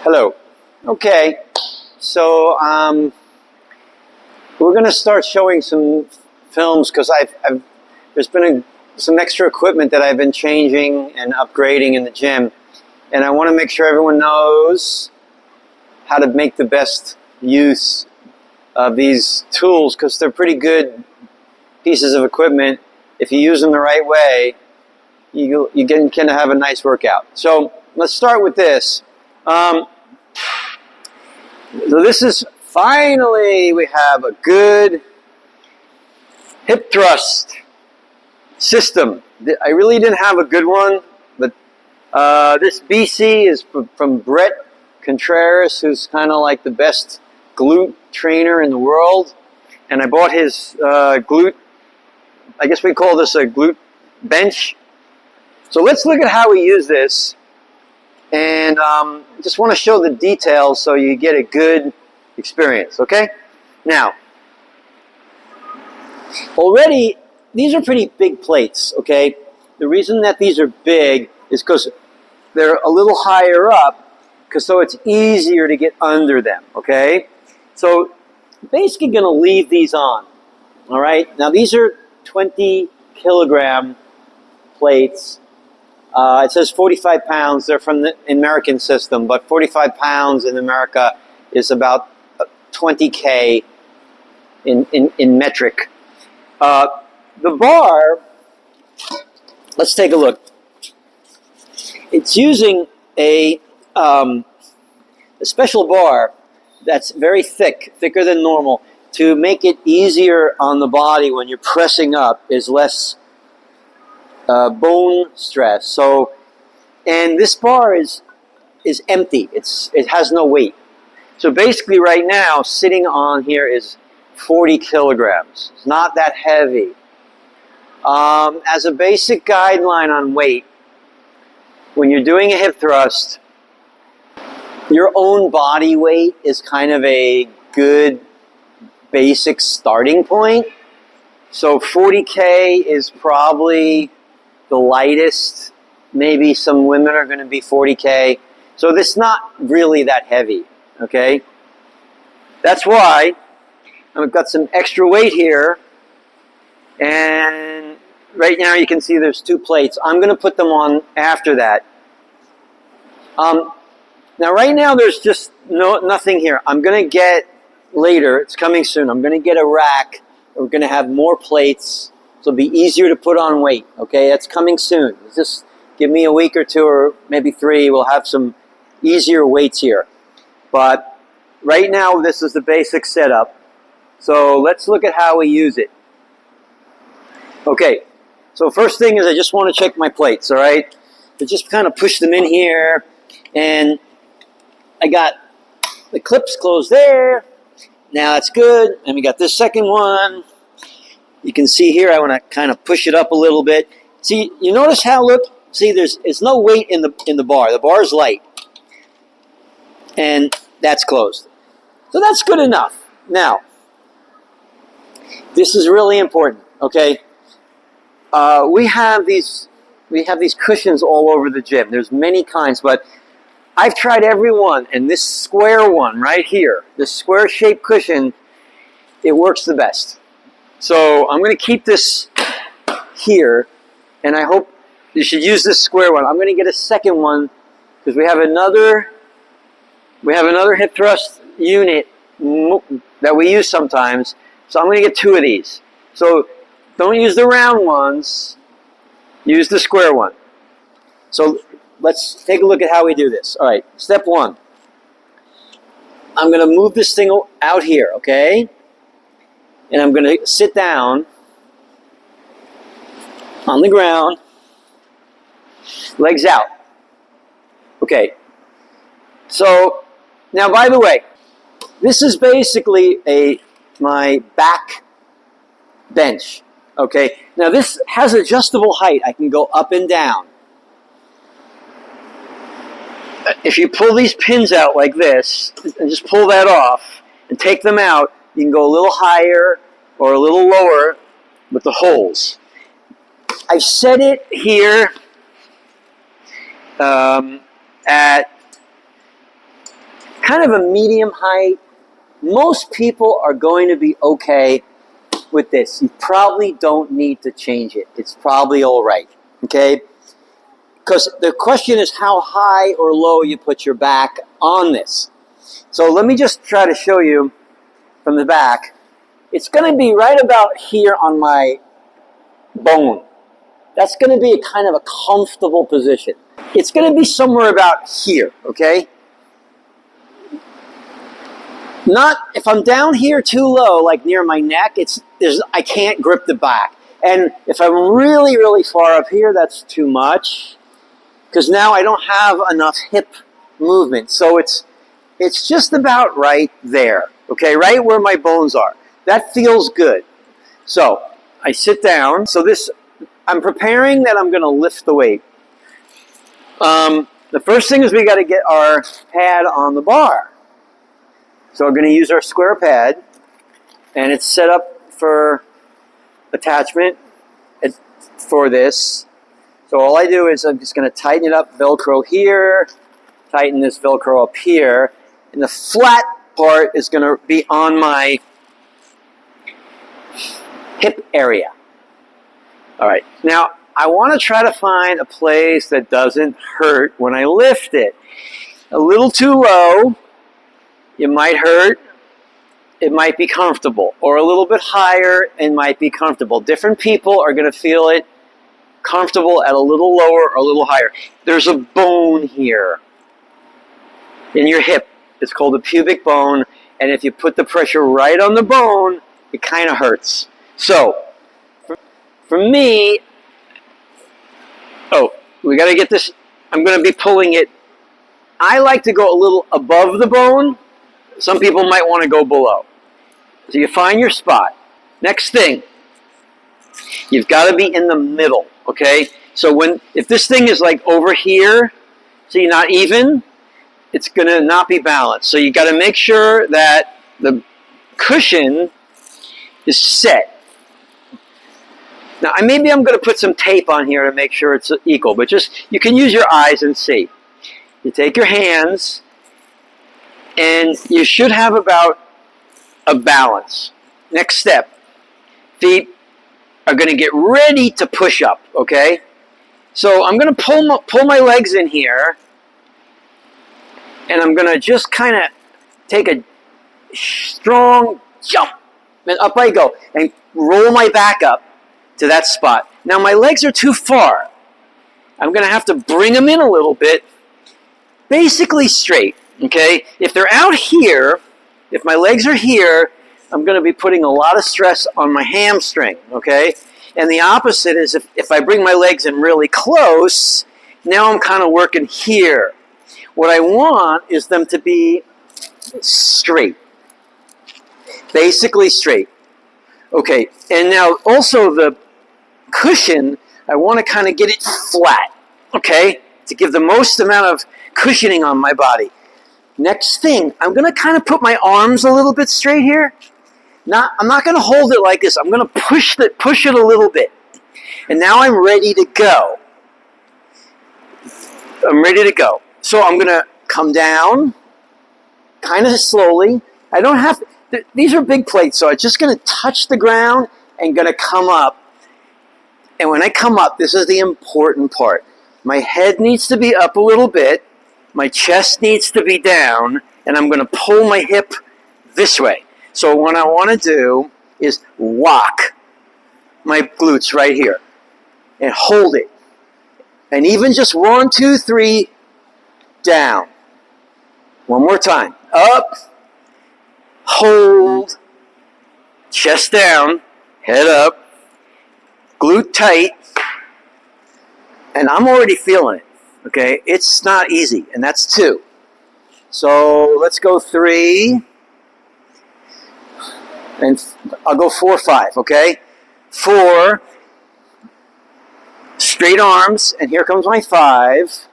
Hello. Okay, so we're going to start showing some films because there's been some extra equipment that I've been changing and upgrading in the gym, and I want to make sure everyone knows how to make the best use of these tools because they're pretty good pieces of equipment. If you use them the right way, you can have a nice workout. So let's start with this. So this is finally we have a good hip thrust system. I really didn't have a good one, but this BC is from Brett Contreras, who's kind of like the best glute trainer in the world. And I bought his glute, I guess we call this a glute bench. So let's look at how we use this. And just want to show the details so you get a good experience, okay? Now, already, these are pretty big plates, okay? The reason that these are big is because they're a little higher up, so it's easier to get under them, okay? So, basically going to leave these on, all right? Now, these are 20 kilogram plates. It says 45 pounds. They're from the American system, but 45 pounds in America is about 20K in metric. The bar, let's take a look. It's using a special bar that's very thick, thicker than normal, to make it easier on the body when you're pressing up. Is less bone stress. So, and this bar is empty. It has no weight. So basically, right now, sitting on here is 40 kilograms. It's not that heavy. As a basic guideline on weight, when you're doing a hip thrust, your own body weight is kind of a good basic starting point. So 40K is probably the lightest. Maybe some women are going to be 40K. So this is not really that heavy, okay? That's why I've got some extra weight here. And right now you can see there's two plates. I'm going to put them on after that. Now right now there's just nothing here. I'm going to get later, it's coming soon, I'm going to get a rack. We're going to have more plates. So it'll be easier to put on weight, okay? That's coming soon. Just give me a week or two or maybe 3. We'll have some easier weights here. But right now, this is the basic setup. So let's look at how we use it. Okay, so first thing is I just want to check my plates, all right? So just kind of push them in here. And I got the clips closed there. Now that's good. And we got this second one. You can see here, I want to kind of push it up a little bit. See, you notice how, look, see, there's no weight in the bar. The bar is light. And that's closed. So that's good enough. Now, this is really important, okay? We have these cushions all over the gym. There's many kinds, but I've tried every one, and this square one right here, this square-shaped cushion, it works the best. So I'm going to keep this here, and I hope you should use this square one. I'm going to get a second one because we have another hip thrust unit that we use sometimes. So I'm going to get 2 of these. So don't use the round ones. Use the square one. So let's take a look at how we do this. All right, step 1. I'm going to move this thing out here, okay? And I'm going to sit down on the ground, legs out. Okay. So, now by the way, this is basically my back bench. Okay. Now this has adjustable height. I can go up and down. If you pull these pins out like this, and just pull that off, and take them out, you can go a little higher or a little lower with the holes. I've set it here at kind of a medium height. Most people are going to be okay with this. You probably don't need to change it. It's probably all right, okay? Because the question is how high or low you put your back on this. So let me just try to show you from the back. It's going to be right about here on my bone. That's going to be a kind of a comfortable position. It's going to be somewhere about here, okay? Not, if I'm down here too low, like near my neck, I can't grip the back. And if I'm really, really far up here, that's too much. Because now I don't have enough hip movement. So it's just about right there, okay? Right where my bones are. That feels good. So I sit down. So I'm preparing that I'm going to lift the weight. The first thing is we got to get our pad on the bar. So we're going to use our square pad, and it's set up for attachment for this. So all I do is I'm just going to tighten it up, Velcro here, tighten this Velcro up here, and the flat part is going to be on my hip area. All right, now I want to try to find a place that doesn't hurt when I lift it. A little too low. It might hurt, it might be comfortable, or a little bit higher, it might be comfortable. Different people are going to feel it comfortable at a little lower or a little higher. There's a bone here in your hip. It's called the pubic bone, and if you put the pressure right on the bone, it kind of hurts. So, for me, we got to get this, I'm going to be pulling it. I like to go a little above the bone. Some people might want to go below. So you find your spot. Next thing, you've got to be in the middle, okay? So if this thing is like over here, so you're not even, it's going to not be balanced. So you got to make sure that the cushion is set. Now, maybe I'm going to put some tape on here to make sure it's equal, but you can use your eyes and see. You take your hands, and you should have about a balance. Next step, feet are going to get ready to push up, okay? So I'm going to pull my legs in here, and I'm going to just kind of take a strong jump, and up I go, and roll my back up to that spot. Now my legs are too far. I'm going to have to bring them in a little bit, basically straight. Okay, if they're out here, if my legs are here, I'm going to be putting a lot of stress on my hamstring, okay? And the opposite is if I bring my legs in really close, now I'm kind of working here. What I want is them to be straight, basically straight. Okay, and now also the cushion, I want to kind of get it flat, okay? To give the most amount of cushioning on my body. Next thing, I'm going to kind of put my arms a little bit straight here. I'm not going to hold it like this. I'm going to push it a little bit. And now I'm ready to go. So I'm going to come down kind of slowly. I don't have to, these are big plates, so I'm just going to touch the ground and going to come up. And when I come up, this is the important part. My head needs to be up a little bit. My chest needs to be down, and I'm going to pull my hip this way. So what I want to do is lock my glutes right here and hold it. And even just 1, 2, 3, down. One more time. Up, hold, chest down, head up, glute tight, and I'm already feeling it. Okay, it's not easy, and that's 2. So let's go 3, and I'll go 4, 5, okay? 4, straight arms, and here comes my 5,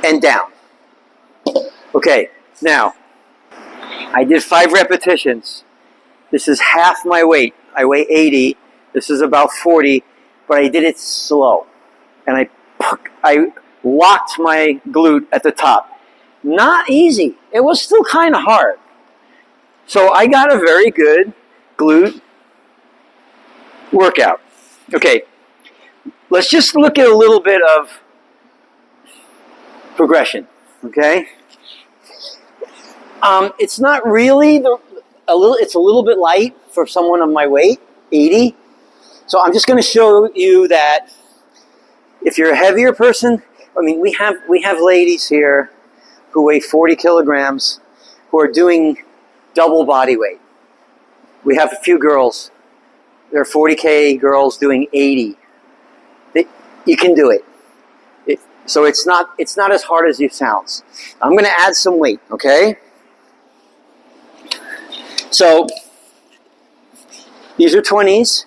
and down. Okay, now, I did 5 repetitions. This is half my weight. I weigh 80, this is about 40, but I did it slow. And I locked my glute at the top. not easy. It was still kind of hard. So I got a very good glute workout. Okay, let's just look at a little bit of progression, okay? It's not really it's a little bit light for someone of my weight, 80. So I'm just going to show you that if you're a heavier person, I mean, we have ladies here who weigh 40 kilograms who are doing double body weight. We have a few girls. There are 40K girls doing 80. You can do it. So it's not as hard as it sounds. I'm going to add some weight, okay? So these are 20s.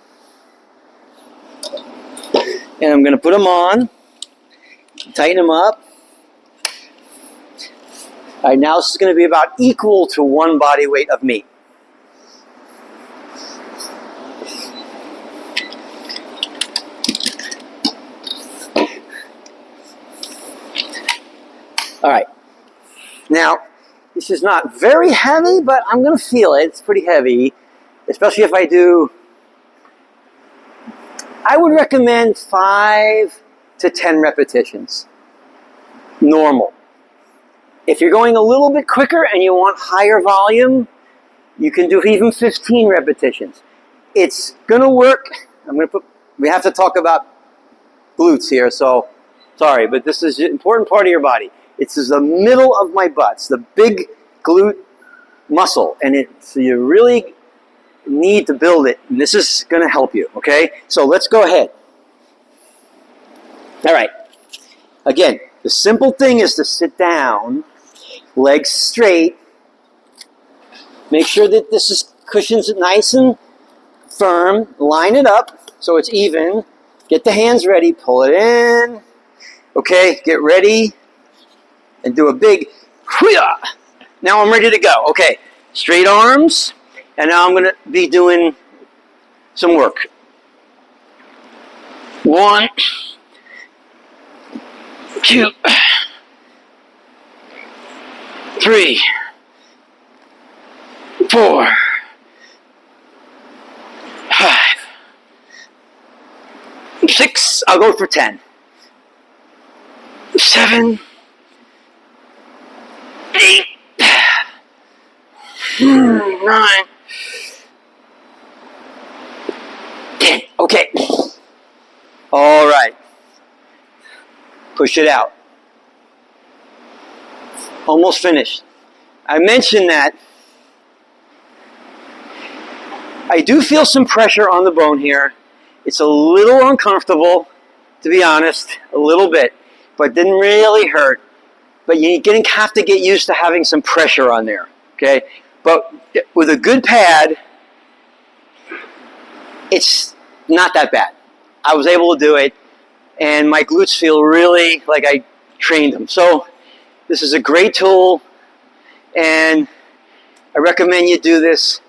And I'm going to put them on, tighten them up. All right, now this is going to be about equal to one body weight of me. All right. Now, this is not very heavy, but I'm going to feel it. It's pretty heavy, especially if I do. I would recommend 5 to 10 repetitions. Normal. If you're going a little bit quicker and you want higher volume, you can do even 15 repetitions. It's going to work. We have to talk about glutes here, so sorry, but this is an important part of your body. It's the middle of my butt. It's the big glute muscle, and you really need to build it, and this is going to help you, okay? So let's go ahead. All right. Again, the simple thing is to sit down, legs straight. Make sure that this cushion's nice and firm. Line it up so it's even. Get the hands ready. Pull it in. Okay, get ready. And do a big hoo-yah. Now I'm ready to go. Okay, straight arms. And now I'm going to be doing some work. 1, 2, 3, 4, 5, 6. I'll go for 10. 7, 8, 9. 10. Okay. All right. Push it out. Almost finished. I mentioned that I do feel some pressure on the bone here. It's a little uncomfortable, to be honest, a little bit, but it didn't really hurt. But you're going to have to get used to having some pressure on there, okay? But with a good pad, it's not that bad. I was able to do it, and my glutes feel really like I trained them. So this is a great tool, and I recommend you do this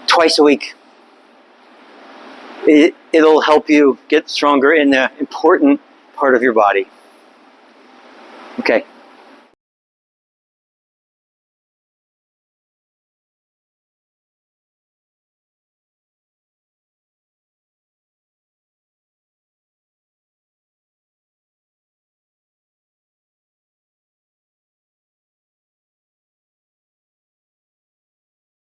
twice a week. It'll help you get stronger in the important part of your body. Okay.